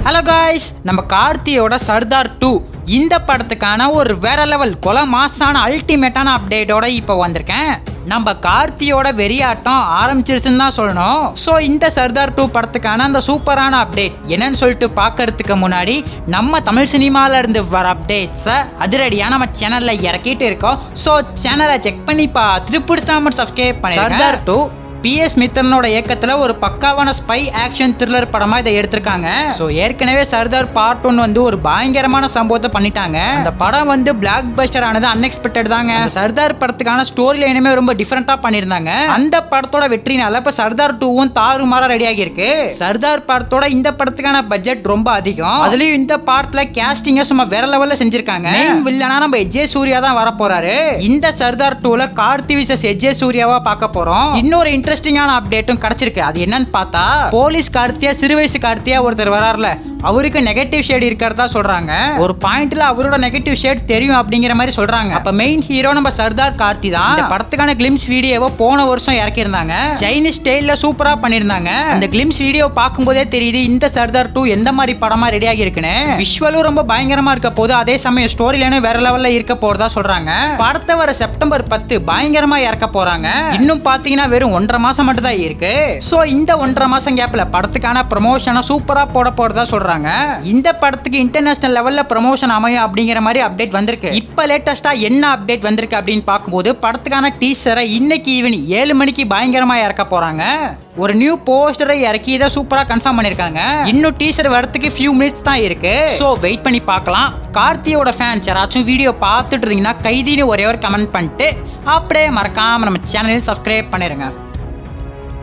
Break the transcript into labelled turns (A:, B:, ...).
A: Hello guys, நம்ம கார்த்தியோட சர்தார் 2 இந்த படத்துக்கான ஒரு வேற லெவல் கொலை மாசான அல்டிமேட்டான அப்டேட்டோட இப்போ வந்திருக்கேன். நம்ம கார்த்தியோட வெறியாட்டம் ஆரம்பிச்சிருச்சுன்னு தான் சொல்லணும். ஸோ இந்த சர்தார் 2 படத்துக்கான அந்த சூப்பரான அப்டேட் என்னன்னு சொல்லிட்டு பார்க்கறதுக்கு முன்னாடி நம்ம தமிழ் சினிமால இருந்து வர அப்டேட்ஸை அதிரடியாக நம்ம சேனல்ல இறக்கிட்டு இருக்கோம். ஸோ சேனலை செக் பண்ணி பார்த்துட்டு பிடிச்சா மட்டும் சப்ஸ்கிரைப் பண்ணி. சர்தார் 2 PS மித்தனோட இயக்கத்துல ஒரு பக்காவான ஸ்பை ஆக்ஷன் த்ரில்லர் படமா இதை எடுத்திருக்காங்க. ஸோ ஏற்கனவே சர்தார் பார்ட் 1 வந்து ஒரு பயங்கரமான சம்பவத்தை பண்ணிட்டாங்க. அந்த படம் வந்து பிளாக் பஸ்டர் ஆனது அன்எக்ஸ்பெக்டட் தாங்க. சர்தார் படத்துக்கான ஸ்டோரி லைனுமே ரொம்ப டிஃபரெண்டா பண்ணியிருந்தாங்க. அந்த படத்தோட வெற்றினால இப்ப சர்தார் 2வும் தாறுமாறா ரெடி ஆகி இருக்கு. சர்தார் படத்தோட இந்த படத்துக்கான பட்ஜெட் ரொம்ப அதிகம். அதுலயும் இந்த பார்ட்ல கேஸ்டிங்க சும்மா வேற லெவல்ல செஞ்சிருக்காங்க. மெயின் வில்லனா நம்ம எஜே சூர்யா தான் வர போறாரு. இந்த சர்தார் 2ல கார்த்தி விசஸ் எஜே சூர்யாவா பார்க்க போறோம். இன்னொரு இன்ட்ரெஸ்டிங்கான அப்டேட்டும் கிடைச்சிருக்கு. அது என்னன்னு பார்த்தா, போலீஸ் கார்த்தியா சிறு வயசு கார்த்தியா ஒருத்தர் வராருல, அவருக்கு நெகட்டிவ் ஷேட் இருக்கிறதா சொல்றாங்க. ஒரு பாயிண்ட்ல அவரோட நெகட்டிவ் ஷேட் தெரியும் அப்படிங்கிற மாதிரி சொல்றாங்க. அப்ப மெயின் ஹீரோ நம்ம சர்தார் கார்த்தி தான். இந்த படத்துக்கான கிளிம்ஸ் வீடியோவை போன வருஷம் இறக்கி இருந்தாங்க. சைனீஸ் ஸ்டைல்ல சூப்பரா பண்ணிருந்தாங்க. அந்த கிளிம்ஸ் வீடியோ பார்க்கும்போதே தெரியுது இந்த சர்தார் 2 எந்த மாதிரி படமா ரெடி ஆகி இருக்குன்னு. விஷுவலும் ரொம்ப பயங்கரமா இருக்க போது, அதே சமயம் ஸ்டோரி லைனும் வேற லெவல்ல இருக்க போறதா சொல்றாங்க. படத்தை வர செப்டம்பர் 10 பயங்கரமா இறக்க போறாங்க. இன்னும் பாத்தீங்கன்னா வெறும் 1.5 மாசம் மட்டும் தான் இருக்கு. சோ இந்த 1.5 மாசம் கேப்ல படத்துக்கான ப்ரமோஷனை சூப்பரா போட போறதா சொல்றாங்க. இந்த படத்துக்கு இன்டர்நேஷனல் லெவல்ல ப்ரமோஷன் அமையும் அப்படிங்கிற மாதிரி அப்டேட் வந்திருக்கு. இப்ப லேட்டஸ்டா என்ன அப்டேட் வந்திருக்கு அப்படின்னு பார்க்கும்போது, படத்துக்கான டீசரை இன்னைக்கு ஈவினிங் 7 மணிக்கு பயங்கரமா இறக்க போறாங்க. ஒரு நியூ போஸ்டரை இறக்கி இதை சூப்பரா கன்ஃபார்ம் பண்ணிருக்காங்க. இன்னும் டீசர் வரதுக்கு ஃபியூ மினிட்ஸ் தான் இருக்கு. சோ வெயிட் பண்ணி பார்க்கலாம். கார்த்தியோட ஃபேன்ஸ் யாராச்சும் வீடியோ பார்த்துட்டு இருந்தீங்கன்னா கைதின்னு ஒரே ஒரு கமெண்ட் பண்ணிட்டு அப்படியே மறக்காம நம்ம சேனலையும் சப்ஸ்கிரைப் பண்ணிருங்க.